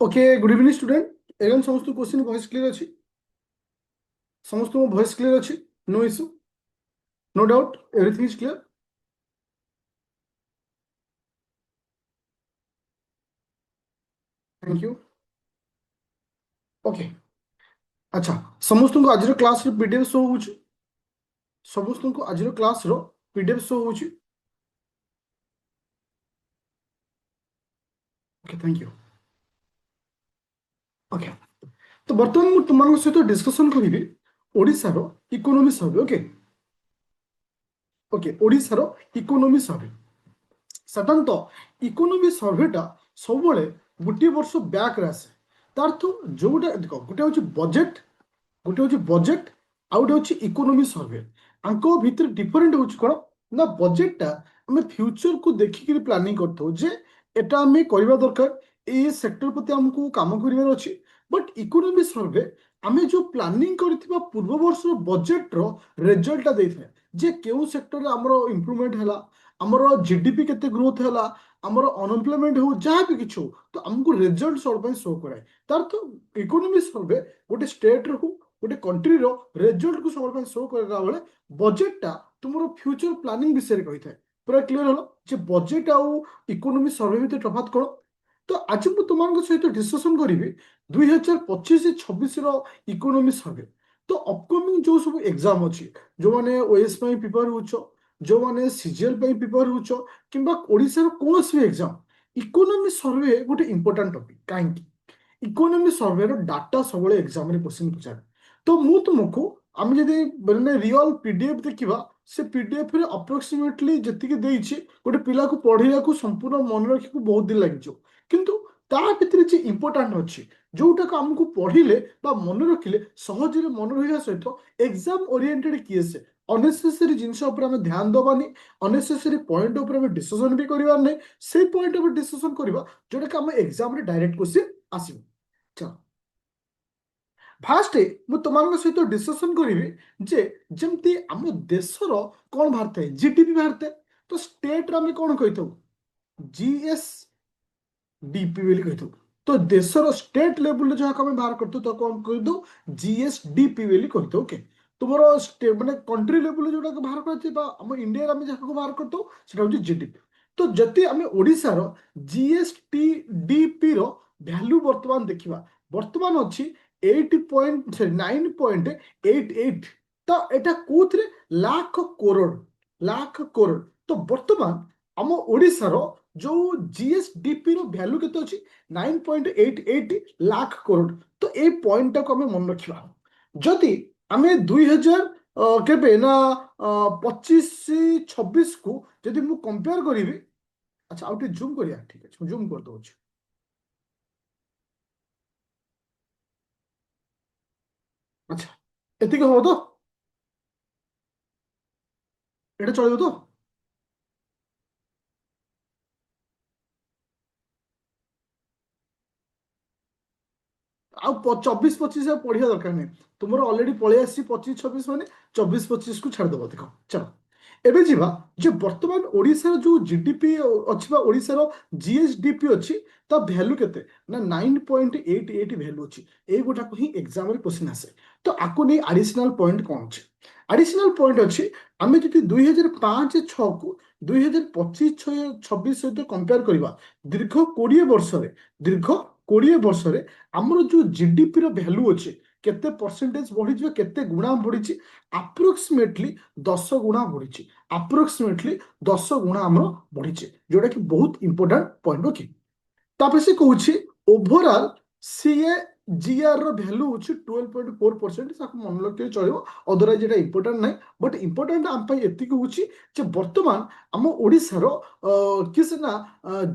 Okay good evening student एवं समस्त question voice clear अच्छी समस्त वॉइस क्लियर अच्छी no issue no doubt everything is clear thank you okay अच्छा समस्त को आज क्लास पीडीएफ शो हो समस्त को आज क्लास पीडीएफ शो हो ओके थैंक यू ओके तो बर्तमान मु तुम सहित डिस्कशन करी ओडिशार इकोनॉमी सर्वे ओके ओके ओडिशार इकोनॉमी सर्वे साधारणतः इकोनॉमी सर्वेटा सब गोटे वर्ष बैक आसे तार तो जोटा देख गोटे हूँ बजेट गोटे हूँ बजेट आउ गोटे हूँ इकोनॉमी सर्वे आंक भितर डिफरेंट हूँ कौन ना बजेटा आम फ्यूचर को देखिक प्लानिंग करते एटा आम करवा दरकार ये सेक्टर प्रति आमको काम कर अच्छी बट इकोनॉमी सर्वे आम जो प्लानिंग कर पूर्व वर्ष बजेट रेजल्टा दे था जे केउ सेक्टर आमर इम्प्रूवमेंट है आमर जीडीपी केते ग्रोथ है आमर अनएम्प्लॉयमेंट हो जहाँ भी किसी हो तो आमको रिजल्ट सब शो कराए तार तो इकोनॉमी सर्वे गोटे स्टेट रो गोटे कंट्री रो रिजल्ट को सब शो करला बेले बजेटटा तुमरो फ्यूचर प्लानिंग विषय रे कहिथाय पूरा क्लियर हलो जे बजेट आउ इकोनॉमी सर्वे भितर तफात करो तो आज मु तुम सहित डिस्कशन करी 2025-26 इकोनॉमी सर्वे तो अपकमिंग जो सब एग्जाम अच्छी जो मैंने ओएस प्रिपेयर हो जो मैंने सीजीएल प्रिपेयर हो कि ओडिशार कौन भी एग्जाम इकोनॉमी सर्वे गोटे इंपोर्टाट टॉपिक कहीं इकोनॉमी सर्वे डाटा सब एग्जाम रे क्वेश्चन पचारे तो मु तुमको आम जदि मैंने रियल पीडीएफ देखा से पीडीएफ रे अप्रोक्सीमेटली जी देछि गोटे पिला को पढ़ाइया को संपूर्ण मन रखा बहुत दिन लगे किंतु ता भितर जे इंपोर्टाट अच्छी जोटा को आमको पढ़िले बा मन रखिले सहजरे मन रहा सहित एग्जाम ओरिएंटेड किए से अनेसेसरी जिनस ध्यान दबानी अनेसेसरी पॉइंट डिस्कशन भी करवार नहीं से पॉइंट डिस्कशन करवा जोटा कि आम एग्जाम रे डायरेक्ट क्वेश्चन आसो चलो फास्ट मु तुम सहित डिस्कशन करी जे जमती आम देशर कौन बाहर थाए जीडीपी बाहर थाए तो स्टेट रे कौन कही जीएस डीपी बोली कही तो देशर स्टेट लेवल जहाँ आम बाहर करते तो कौन कही जीएसडीपी बोली कही ओके तुम माने कंट्री लेवल जो बाहर कर इंडिया आम जहाँ बाहर करते जीडीपी तो जदि आम ओडिशार जीएसटीडीपी वैल्यू बर्तमान देखा बर्तमान अच्छी 9.88 तो यहाँ कौन लाख करोड़ तो बर्तमान आम ओडिशार जो जीएसडीपी वैल्यू के 9.88 लाख करोड़ तो ये पॉइंट टाक आम मन रखा जदि आम 2000 केबे ना 25-26 को जदि मु कंपेयर करी अच्छा आउट जूम करिया ठीक है जूम कर दो अच्छा एतिक हो तो এটা চলিব তো ଆଉ 24-25 ଆଉ ପଢିବା ଦରକାର ନାହିଁ ତୁମର ଅଲରେଡି ପଳେଇ ଆସିଛି 25-26 ମାନେ 24-25 କୁ ଛାଡ଼ିଦେବ ଦେଖ ଚାଲ ଏବେ ଯିବା ଯେ ବର୍ତ୍ତମାନ ଓଡ଼ିଶାର ଯୋଉ ଜିଡିପି ଅଛି ବା ଓଡ଼ିଶାର ଜିଏସଡିପି ଅଛି ତା ଭ୍ୟାଲୁ କେତେ ନା 9.88 ଭ୍ୟାଲୁ ଅଛି ଏଇଗୁଟାକୁ ହିଁ ଏକ୍ସାମରେ କ୍ୱେଶ୍ଚିନ୍ ଆସେ ତ ଆକୁ ନେଇ ଆଡିସନାଲ ପଏଣ୍ଟ କ'ଣ ଅଛି ଆଡିସନାଲ ପଏଣ୍ଟ ଅଛି ଆମେ ଯଦି 2005-6 କୁ 2025-26 ସହିତ କମ୍ପେୟାର କରିବା ଦୀର୍ଘ 20 ବର୍ଷରେ ଦୀର୍ଘ 20 ବର୍ଷରେ ଆମର ଯୋଉ ଜିଡିପି ର ଭ୍ୟାଲୁ ଅଛି କେତେ ପରସେଣ୍ଟେଜ ବଢିଯିବ କେତେ ଗୁଣା ବଢିଛି ଆପ୍ରୋକ୍ସିମେଟଲି 10 ଗୁଣା ବଢିଛି ଆପ୍ରୋକ୍ସିମେଟଲି 10 ଗୁଣା ଆମର ବଢିଛି ଯୋଉଟା କି ବହୁତ ଇମ୍ପୋର୍ଟାଣ୍ଟ ପଏଣ୍ଟ ଓକେ ତାପରେ ସେ କହୁଛି ଓଭରଅଲ୍ ସିଏ ଜିଆର ର ଭ୍ୟାଲୁ ହଉଛି 12.4% ତାକୁ ମନେ ରଖିଲେ ଚଳିବ ଅଦରୱାଇଜ ଏଟା ଇମ୍ପୋର୍ଟାଣ୍ଟ ନାହିଁ ବଟ୍ ଇମ୍ପୋର୍ଟାଣ୍ଟ ଆମ ପାଇଁ ଏତିକି ହଉଛି ଯେ ବର୍ତ୍ତମାନ ଆମ ଓଡ଼ିଶାର କିସ ନା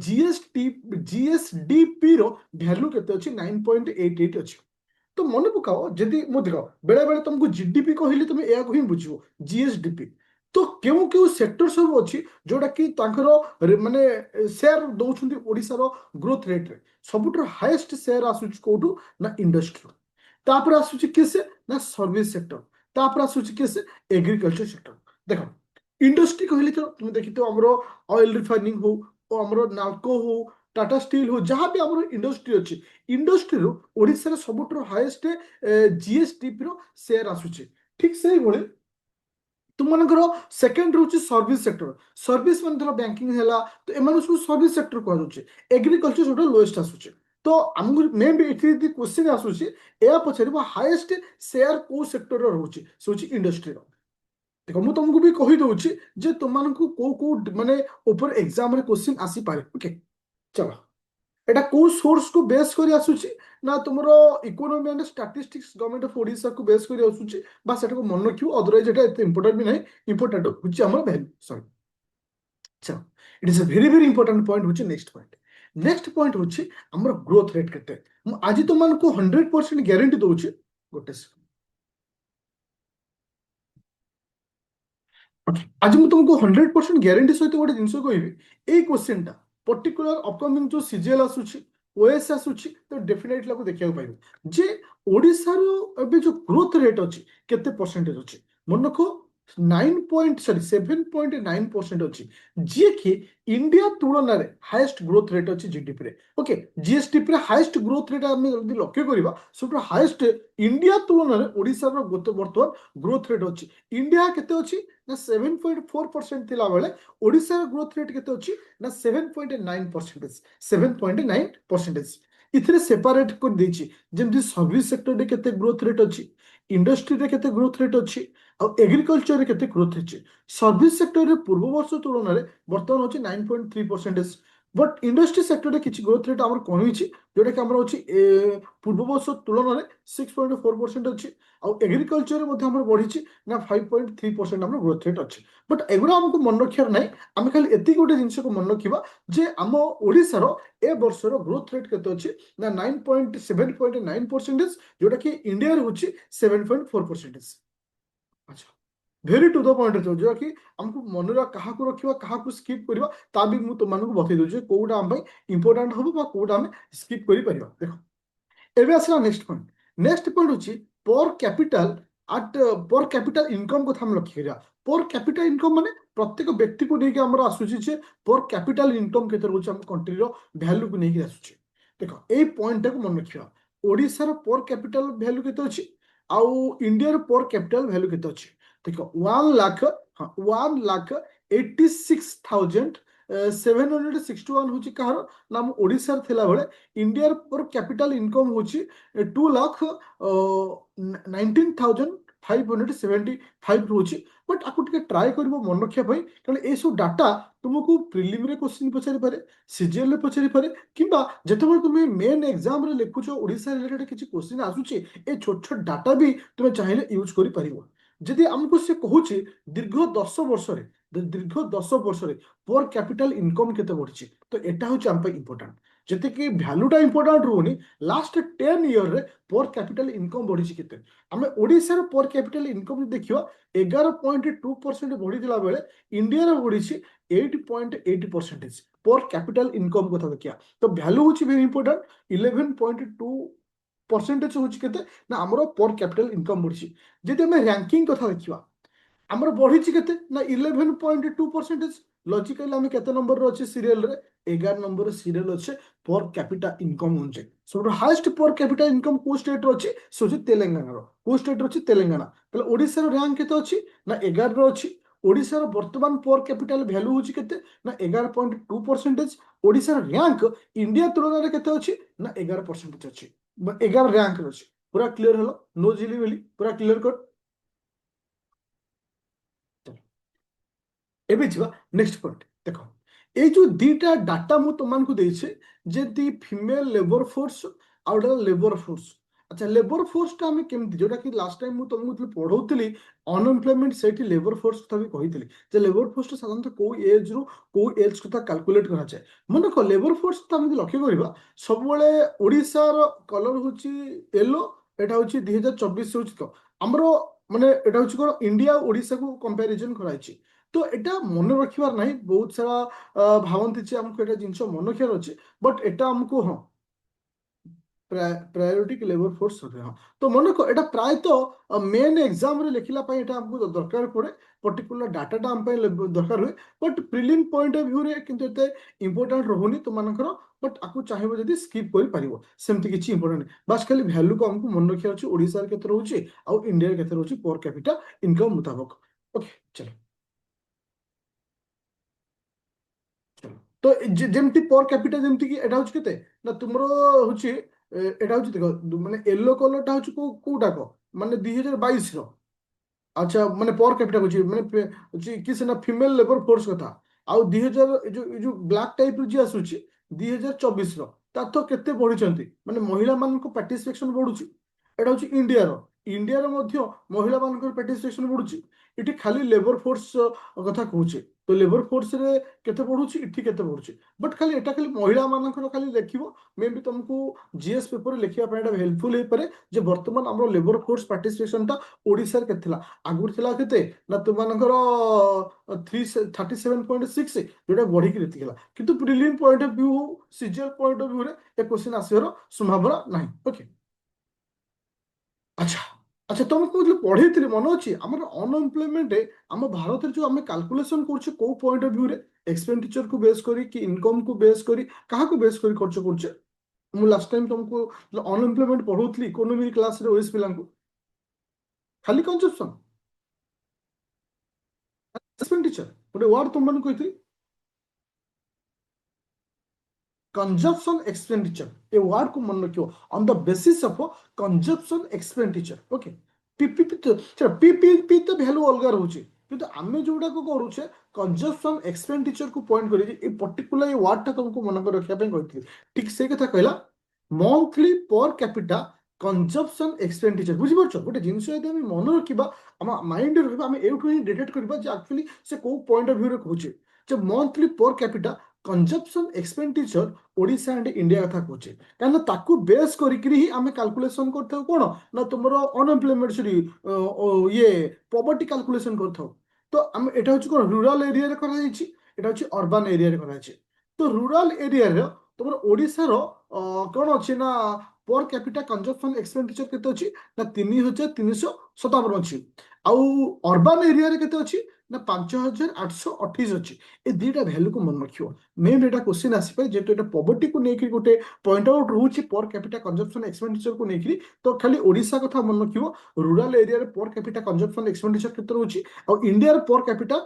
ଜିଏସଡିପି ର ଭ୍ୟାଲୁ କେତେ ଅଛି 9.88 ଅଛି तो मन पकाओ जदि मु देख बेले बेले तुमको जीडीपी कहले तुम या ही बुझो जीएसडीपी तो क्यों क्यों सेक्टर सब अच्छी जोटा कि माने शेयर दौरान ओडिशार ग्रोथ रेट रे सबुठ हाईएस्ट शेयर आसूची कोठू ना इंडस्ट्री तापर आसूची किसे ना सर्विस सेक्टर तापर आसूची किसे एग्रीकल्चर सेक्टर देखो इंडस्ट्री कहले तो तुम देखि तो हमरो ऑयल रिफाइनिंग हो ओ हमरो नाल्को हो टाटा स्टील हो जहाँ भी आम इंडस्ट्री अच्छी industry Odisha सबुठ highest GSTP share आसूचे ठीक से भाई तुमମାନଙ୍କର ସେକେଣ୍ଡ ରହୁଛି ସର୍ଭିସ ସେକ୍ଟର ସର୍ଭିସ ମାନେ ଧର ବ୍ୟାଙ୍କିଂ ହେଲା ତ ଏମାନେ ସବୁ ସର୍ଭିସ ସେକ୍ଟର କୁହାଯାଉଛି ଏଗ୍ରିକଲଚର ସବୁଠୁ ଲୋଏଷ୍ଟ ଆସୁଛି ତ ଆମକୁ ମେ ବି ଏଠି ଯଦି କ୍ୱେଶ୍ଚିନ୍ ଆସୁଛି ଏହା ପଚାରିବ ହାଏଷ୍ଟ ସେୟାର କୋଉ ସେକ୍ଟରର ରହୁଛି ସେ ହଉଛି ଇଣ୍ଡଷ୍ଟ୍ରିର ଦେଖ ମୁଁ ତମକୁ ବି କହିଦଉଛି ଯେ ତୁମମାନଙ୍କୁ କୋଉ କୋଉ ମାନେ ଉପରେ ଏକ୍ସାମରେ କ୍ୱେଶ୍ଚିନ୍ ଆସିପାରେ ଓକେ ଚଲ এটা কোউ সোর্স কু বেস করে আসুচি না তোমার economy and statistics government of Odisha কু বেস করে আসুচি বা সেটাকে মনে রাখিও অদরওয়াইজ এটা এত ইম্পর্টেন্ট বি নাই ইম্পর্টেন্ট হচ্ছে আমার ভ্যালু সরি আচ্ছা it is a very very important point হচ্ছে নেক্সট পয়েন্ট হচ্ছে আমার গ্রোথ রেট কেতে মু আজি তোমানকু 100% গ্যারেন্টি দউছি গোটে आज मुझे तुमको 100% ग्यारंटी सहित गोटे जिन कहबी यही क्वेश्चन पर्टिकुलर अपकमिंग जो सीजीएल आसूची ओएस आसूची तो डेफिनेटली आपको देखा पाइब जे ओडिशार एबे जो ग्रोथ रेट अच्छी केते परसेंटेज अच्छी मन रख 7.9% अच्छी जी कि इंडिया तुलन में हाएस्ट ग्रोथ रेट अच्छी जीडीपी रे ओके जीएसटीपी रे हाएस्ट ग्रोथ रेट आम लक्ष्य करवा सब हाएस्ट इंडिया तुलन में ओडिशार बर्तमान ग्रोथ रेट अच्छी इंडिया केते अच्छी ना 7.4% थिला बेले ओडिशार ग्रोथ रेट केते अछि ना 7.9% 7.9% इथरे सेपरेट कर देछि जेमति सर्विस सेक्टर रे केते ग्रोथ रेट अछि इंडस्ट्री रे केते ग्रोथ रेट अछि और एग्रीकल्चर रे केते ग्रोथ अछि सर्विस सेक्टर रे पूर्व वर्ष तुलन रे वर्तमान अछि 9.3% बट इंडस्ट्री सेक्टर रे किछि ग्रोथ रेट हमर कोन होछि जोटा कि हमर अछि पूर्व वर्ष तुलन रे 6.4% अछि और एग्रीकल्चर मध्ये हमर बढ़िछि ना 5.3% हमर ग्रोथ रेट अछि बट एगुरा हमको मन रखियार नाही आमे खाली एति गोटे जिंस को मन रखिबा जे हम ओडिसा रो ए वर्ष रो ग्रोथ रेट केते अछि ना 9.7.9% जोटा कि इंडिया रे होछि 7.4%। अच्छा भेरी टू द पॉइंट जो कि हमको मन क्या रखा क्या स्किप करवा ता भी मुझे तुमको बतई दूसरे कौटा आम इंपोर्टाट हम कौटा आम स्किप कर देख एबे आसला नेक्स्ट पॉइंट होची पर कैपिटल एट पर कैपिटल इनकम को हम लक्ष्य करिया पर कैपिटल इनकम माने प्रत्येक व्यक्ति को लेके हमर आसुची जे पर कैपिटल इनकम केते रहउची हम कंट्री रो वैल्यू को लेके आसुची देखो ए पॉइंट को मन रखिया ओडिसा रो पर कैपिटल वैल्यू केते अछि आउ इंडिया रो पर कैपिटल वैल्यू केते अछि देखो 1 लाख हाँ 1,86,761 होची कहार नाम ओडिसा रे थिला बेले इंडिया पर कैपिटल इनकम होची 2,19,575 रोची बट आपको टिके ट्राई करबो मन रखिया भाई कारण ए सब डाटा तुमको प्रिलिम रे क्वेश्चन पचारि पारे सीजीएल रे पचारि पारे किबा जेतेबेले तुमे मेन एग्जाम रे लिखुछो ओडिसा रिलेटेड किछि क्वेश्चन आसुची ए छोट छोट डाटा भी तुमे चाहिले यूज करि परिबो जदि हमको से कहूची दीर्घ 10 वर्ष पर कैपिटल इनकम केते बढ़िछि तो एटा होची हम पे इंपोर्टेंट जते कि वैल्यूटा इंपोर्टेंट रहउनी लास्ट 10 ईयर रे पर कैपिटल इनकम बढ़िछि केते हमें ओडिसा रे पर कैपिटल इनकम देखियो 11.2% बढ़िदिला बेले इंडिया रे बढ़िछि 8.8% पर कैपिटल इनकम कथा देखिया तो वैल्यू होची वेरी इंपोर्टेंट 11.2% होची केते ना हमरो पर कैपिटल इनकम बढ़िछि जदि हमें रैंकिंग कथा देखिवा हमर बढ़िछि केते ना 11.2% लॉजिकली हमें केते नंबर रो अछि सीरियल रे 11 नंबर सीरियल अछि पर कैपिटा इनकम होचे सब हाईएस्ट पर कैपिटा इनकम को स्टेट रो अछि सोछि तेलंगाना रो को स्टेट रो अछि तेलंगाना तले ओडिसा रो रैंक केते अछि ना 11 रो अछि ओडिसा रो वर्तमान पर कैपिटल वैल्यू होछि केते ना 11.2% ओडिसा रो रैंक इंडिया तुलना रे केते अछि ना 11% अछि 11 रैंक रो अछि पूरा क्लियर हलो नो जिली वेली पूरा क्लियर कर एबे जिबा नेक्स्ट पॉइंट देखो ए जो दीटा डाटा मु तुमको देछे जेती female labour force outta labour force अच्छा लेबर फोर्स टा हमें केमती जोटा कि लास्ट टाइम मु तुमको पढ़ौतली अनएम्प्लॉयमेंट सेठी लेबर फोर्स कथा भी कहितली जे लेबर फोर्स साधारणतः को एज रो को एज कथा कैलकुलेट करा जाए मन को लेबर फोर्स ता हम लक्ष्य करबा सब बेले ओडिसा रो कलर होची येलो एटा होची 2024 होची तो हमरो माने एटा होची को इंडिया ओडिसा को कंपैरिजन कराइची तो एटा मन रखिबार नाही बहुत सारा भावंती जे हमको एटा जिंस मन रखियार अछि बट एटा हमको हाँ प्रायोरिटिक लेबर फोर्स सर्वे हाँ तो मन को एटा प्राय तो मेन एग्जाम रे लिखिला पई एटा हमको दरकार पड़े पर्टिकुलर डाटा आम दरकार हुए but prelim point of view रे किंतु एते इंपोर्टेंट रहउनी तो मानकर बट आपको चाहिए जदि स्किप कर पारिबो सेमती किछि इंपोर्टेंट बस खाली वैल्यू को हमको मन रखिया अछि ओडिसा रे केते रहउछि आ इंडिया रे केते रहउछि पर कैपिटा इनकम मुताबिक ओके चलो चलो तो जेमती पर कैपिटा जेमती कि एटा होछि केते ना तुमरो होछि एटा होछि देखो माने येलो कलर टा होछि कोउटा को माने 2022 रो अच्छा माने पर कैपिटा होछि माने होछि कि सेना फीमेल लेबर फोर्स कथा आउ 2000 जो ब्लैक टाइप रो जे आसुछि 2024 रो ता तो केते बढ़िचंती माने महिला मान को पार्टिसिपेशन बढ़ुछि एटा होछि इंडिया रो मध्य महिला मान को पार्टिसिपेशन बढ़ुछि इठी खाली लेबर फोर्स कथा कहूछि तो लेबर फोर्स रे केते बढ़ुछि इठी केते बढ़ुछि बट खाली एटा खाली महिला मानकर खाली देखिबो मे भी तुमको जीएस पेपर रे लिखिया ପାଇଁ एटा हेल्पफुल हे पारे जे वर्तमान हमरो लेबर फोर्स पार्टिसिपेशन ता ओडिसा रे केते थिला आगुर थिला केते ना तुमनकर 37.6 जोटा बढ़ी कि रीति किंतु prelim point of view CGL point of view रे ए क्वेश्चन आसीर संभावना नाही ओके अच्छा अच्छा तुमको कहते पढ़े मन अच्छी आम अनएम्प्लॉयमेंट आम भारत जो आम कैलकुलेशन कर पॉइंट ऑफ व्यू रे एक्सपेंडिचर को बेस करी कि इनकम को बेस करी कहा को बेस करी खर्च करछे मु लास्ट टाइम तुमको अनएम्प्लॉयमेंट पढ़ौतली इकोनॉमी क्लास रे ओएस पिला खाली कंजप्शन एक्सपेंडिचर गोटे वर्ड तुम मन कहती consumption expenditure a word को मन रखियो on the basis of consumption expenditure okay PPP तो चलो पीपीपी तो वैल्यू अलग रहउची किंतु आमे जोडा को करूछे कंजप्शन एक्सपेंडिचर को पॉइंट करी ए पर्टिकुलर ए वर्ड टा तुमको मन कर रखिया पे कहथि ठीक से कथा कहला monthly per capita consumption expenditure बुझि परछो गोटे जिंस यदि हम मन रखिबा हम माइंड रखिबा हम एठु ही डिटेक्ट करबा जे एक्चुअली से को पॉइंट ऑफ व्यू रे कहूचे जे monthly per capita consumption expenditure Odisha and India कथा कहूचे कहना ताकू बेस करिकरी ही आमे कैलकुलेशन करथाउ कोन ना तुमरो अनएम्प्लॉयमेंट सरी ये पॉवर्टी कैलकुलेशन करथाउ तो हम एटा होची कोन रूरल एरिया रे करा जाईची एटा होची अर्बन एरिया रे करा जाईची तो रूरल एरिया रे तुमरो ओडिशा रो कोन अछि ना पर कैपिटा कंजप्शन एक्सपेंडिचर केते अछि ना 3357 अछि आउ अर्बन एरिया रे केते अछि ना 5828 अछि ए दीटा वैल्यू को मन रखियो मेन एटा क्वेश्चन आसी पाए जेतो एटा पॉवर्टी को नेकी गोटे पॉइंट आउट रहउची पर कैपिटा कंजप्शन एक्सपेंडिचर को नेकी तो खाली ओडिशा कथा मन रखियो रूरल एरिया रे पर कैपिटा कंजप्शन एक्सपेंडिचर केते रहउची और इंडिया रे पर कैपिटा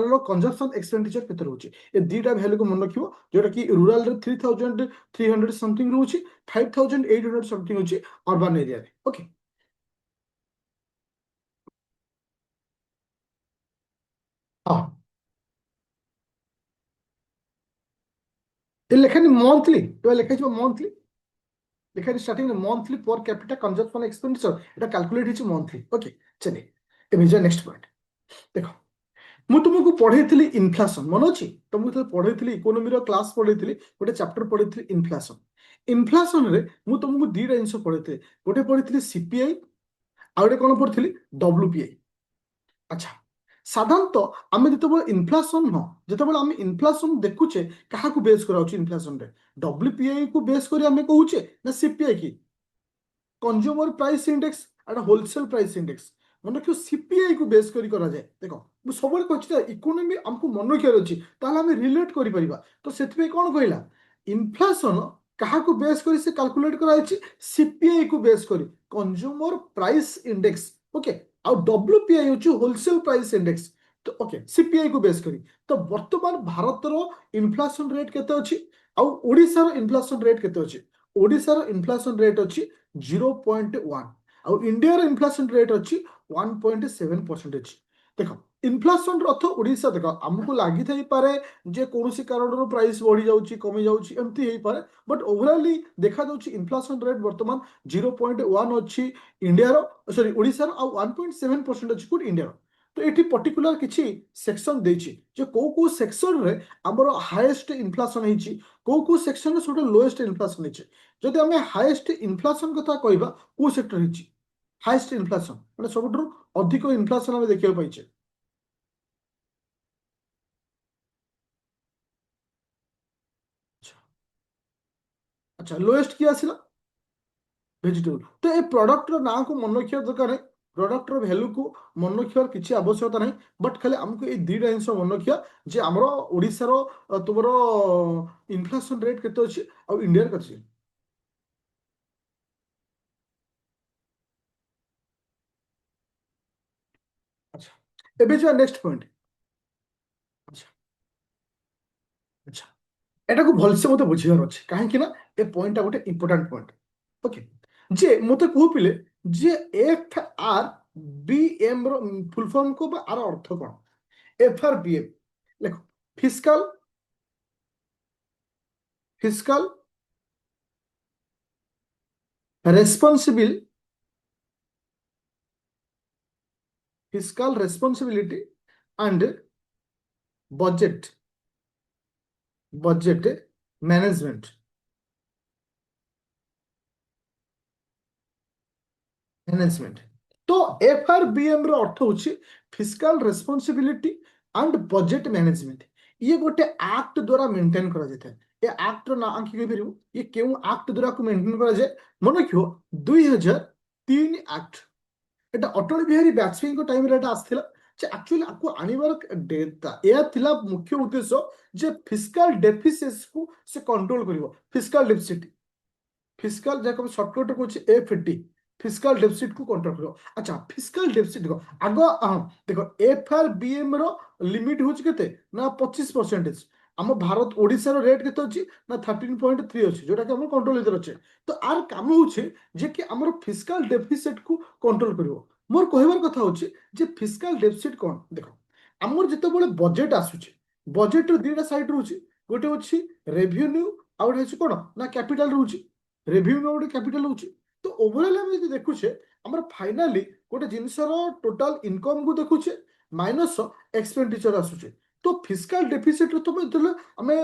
रो कंजप्शन एक्सपेंडिचर केते रहउची ए दीटा वैल्यू को मन रखियो जोटा कि रूरल रे 3300 समथिंग रहउची 5800 समथिंग होची अर्बन एरिया रे ओके हाँ ଏ ଲେଖାନି ମନ୍ଥଲି ତ ଲେଖାଯିବ ମନ୍ଥଲି ଲେଖାନି starting monthly per capita consumption expenditure এটা ক্যালকুলেট ହେଇଛି মন্থলি ওকে চলে ଏବେ যা ନେକ୍ସଟ পଏंट ଦେଖ ମୁଁ ତୁମକୁ ପଢେଇଥିଲି ଇନଫ୍ଲେସନ ମନେ ଅଛି ତୁମକୁ ଯେତେବେଳେ ପଢେଇଥିଲି ଇକୋନୋମିର କ୍ଲାସ ପଢେଇଥିଲି ଗୋଟେ ଚାପ୍ଟର ପଢେଇଥିଲି ଇନଫ୍ଲେସନ ଇନଫ୍ଲେସନରେ ମୁଁ ତୁମକୁ ଦିଟା ଜିନିଷ ପଢେଇଥିଲି ଗୋଟେ ପଢେଇଥିଲି ସିପିଆଇ ଆଉ ଗୋଟେ କଣ ପଢିଥିଲି ଡବ୍ଲ୍ୟୁପିଆଇ আচ্ছা সাধারণতঃ আমি যেতবে ইনফ্লেসন ন যেতবে আমি ইনফ্লেসন দেখুছে কাহাকু বেস করা হচ্ছে ইনফ্লেসন রে ডব্ল্यूपीआई কু বেস করে আমি কহুছে না সিপিআই কি कंज्यूमर प्राइस इंडेक्स एटा होलसेल प्राइस इंडेक्स मन रखियो सीपीआई को बेस करी करा जाए देखो मु सबले कहछि इकोनॉमी हमको मन रखियार अछि ताहले हम रिलेट करि परिबा तो सेतबे कोन कहला इन्फ्लेशन कहा को बेस करी से कैलकुलेट करा अछि सीपीआई को बेस करी कंज्यूमर प्राइस इंडेक्स ओके आ डब्ल्यूपीआई होछि होलसेल प्राइस इंडेक्स तो ओके सीपीआई को बेस करी तो वर्तमान भारत रो इन्फ्लेशन रेट केते अछि आ ओडिसा रो इन्फ्लेशन रेट केते अछि ओडिसा रो इन्फ्लेशन रेट अछि 0.1 ଆଉ ଇଣ୍ଡିଆର ଇନଫ୍ଲେସନ ରେଟ୍ ଅଛି 1.7% ଦେଖ ଇନଫ୍ଲେସନ ଅର୍ଥ ଓଡ଼ିଶା ଦେଖ ଆମକୁ ଲାଗିଥାଇପାରେ ଯେ କୌଣସି କାରଣରୁ ପ୍ରାଇସ୍ ବଢି ଯାଉଛି କମି ଯାଉଛି ଏମିତି ହେଇପାରେ ବଟ୍ ଓଭରାଲି ଦେଖାଯାଉଛି ଇନଫ୍ଲେସନ ରେଟ୍ ବର୍ତ୍ତମାନ 0.1 ଅଛି ଇଣ୍ଡିଆର ସରି ଓଡ଼ିଶାର ଆଉ 1.7% ଅଛି କୋଉଠି ଇଣ୍ଡିଆର ତ ଏଠି ପର୍ଟିକୁଲାର କିଛି ସେକ୍ସନ ଦେଇଛି ଯେ କୋଉ କୋଉ ସେକ୍ସନରେ ଆମର ହାଏଷ୍ଟ ଇନଫ୍ଲେସନ ହେଇଛି କୋଉ କୋଉ ସେକ୍ସନରେ ସବୁଠୁ ଲୋଏଷ୍ଟ ଇନଫ୍ଲେସନ ହେଇଛି ଯଦି ଆମେ ହାଏଷ୍ଟ ଇନଫ୍ଲେସନ କଥା କହିବା କୋଉ ସେକ୍ଟର ହେଇଛି ହାଏଷ୍ଟ ଇନଫ୍ଲେସନ ମାନେ ସବୁଠାରୁ ଅଧିକ ଇନଫ୍ଲେସନ ଆମେ ଦେଖିବାକୁ ପାଇଛେ ଆଚ୍ଛା ଲୋଏଷ୍ଟ କିଏ ଆସିଲା ভেজিটেবল তো এই প্রডক্টর না কু মনে রଖିବା দরକାର ନାହିଁ ପ୍ରଡକ୍ଟର ଭ୍ୟାଲୁକୁ ମନେ ରଖିବାର କିଛି ଆବଶ୍ୟକତା ନାହିଁ ବଟ୍ ଖାଲି ଆମକୁ ଏଇ ଦୁଇଟା ଜିନିଷ ମନେ ରଖିବା ଯେ ଆମର ଓଡ଼ିଶାର ତୁମର ଇନଫ୍ଲେସନ ରେଟ୍ କେତେ ଅଛି ଆଉ ଇଣ୍ଡିଆର କେତେ ଅଛି। ଆଚ୍ଛା ଏବେ ଯିବା ନେକ୍ସଟ ପଏଣ୍ଟ। ଆଚ୍ଛା ଆଚ୍ଛା ଏଟାକୁ ଭଲସେ ମତେ ବୁଝିବାର ଅଛି କାହିଁକି ନା ଏ ପଏଣ୍ଟଟା ଗୋଟେ ଇମ୍ପୋର୍ଟାଣ୍ଟ ପଏଣ୍ଟ। ଓକେ ଯେ ମତେ କୁହପିଲେ ଯେ ଏଫ୍ ଆର୍ ବି ଏମ୍ ର ଫୁଲ ଫର୍ମ କୁ ବା ଆର ଅର୍ଥ କଣ। ଏଫ୍ ଆର୍ ବି ଏମ୍ ଲେଖ fiscal fiscal responsible fiscal responsibility and budget management management ତ FRBM ର ଅର୍ଥ ହଉଛି fiscal responsibility and budget management. ଇଏ ଗୋଟେ ଆକ୍ଟ ଦ୍ୱାରା ମେଣ୍ଟେନ୍ କରାଯାଇଥାଏ। ଏ ଆକ୍ଟର ନାଁ କି କହିପାରିବୁ ଇଏ କେଉଁ ଆକ୍ଟ ଦ୍ୱାରା ମେଣ୍ଟେନ୍ କରାଯାଏ ମନେ ରଖିବ 2003 ଆକ୍ଟ। এটা ଅଟଳ ବିହାରୀ ବାଜପେୟୀଙ୍କ ଟାଇମରେ ଏଟା ଆସିଥିଲା ଯେ ଆକ୍ଚୁଆଲି ଆକୁ ଆଣିବାର ଏହା ଥିଲା ମୁଖ୍ୟ ଉଦ୍ଦେଶ୍ୟ ଯେ ଫିସ୍କାଲ ଡେଫିସିଏନ୍ସିକୁ ସେ କଣ୍ଟ୍ରୋଲ କରିବ। ଫିସ୍କାଲ ଡେଫିସିଟ୍ ଫିସ୍କାଲ ଯାହାକୁ ଆମେ ସର୍ଟକଟ୍ କହୁଛେ FD ଫିସ୍କାଲ ଡେଫିସିଟ୍ କୁ କଣ୍ଟ୍ରୋଲ କରିବ। ଆଚ୍ଛା ଫିସ୍କାଲ ଡେଫିସିଟ୍ ଦେଖ ଆଗ ଦେଖ FRBM ର ଲିମିଟ୍ ହଉଛି କେତେ ନା 25%। ଆମ ଭାରତ ଓଡ଼ିଶାର ରେଟ୍ କେତେ ଅଛି ନା 13.3 ଅଛି ଯୋଉଟା କି ଆମର କଣ୍ଟ୍ରୋଲ ଭିତରେ ଅଛି। ତ ଆର କାମ ହଉଛି ଯେ କି ଆମର ଫିସ୍କାଲ ଡେଫିସିଟ୍ କୁ କଣ୍ଟ୍ରୋଲ କରିବ। ମୋର କହିବାର କଥା ହଉଛି ଯେ ଫିସ୍କାଲ ଡେଫିସିଟ୍ କଣ ଦେଖ ଆମର ଯେତେବେଳେ ବଜେଟ୍ ଆସୁଛି ବଜେଟର ଦୁଇଟା ସାଇଡ୍ ରହୁଛି ଗୋଟେ ଅଛି ରେଭିନ୍ୟୁ ଆଉ ଗୋଟେ ଅଛି କଣ ନା କ୍ୟାପିଟାଲ ରହୁଛି। ରେଭିନ୍ୟୁ ଗୋଟେ କ୍ୟାପିଟାଲ ରହୁଛି ତ ଓଭରଅଲ୍ ଆମେ ଯଦି ଦେଖୁଛେ ଆମର ଫାଇନାଲି ଗୋଟେ ଜିନିଷର ଟୋଟାଲ ଇନକମ୍ କୁ ଦେଖୁଛେ ମାଇନସ୍ ଏକ୍ସପେଣ୍ଡିଚର ଆସୁଛି। ତ ଫିସ୍କାଲ ଡେଫିସିଟ୍ ତ ଯେତେବେଳେ ଆମେ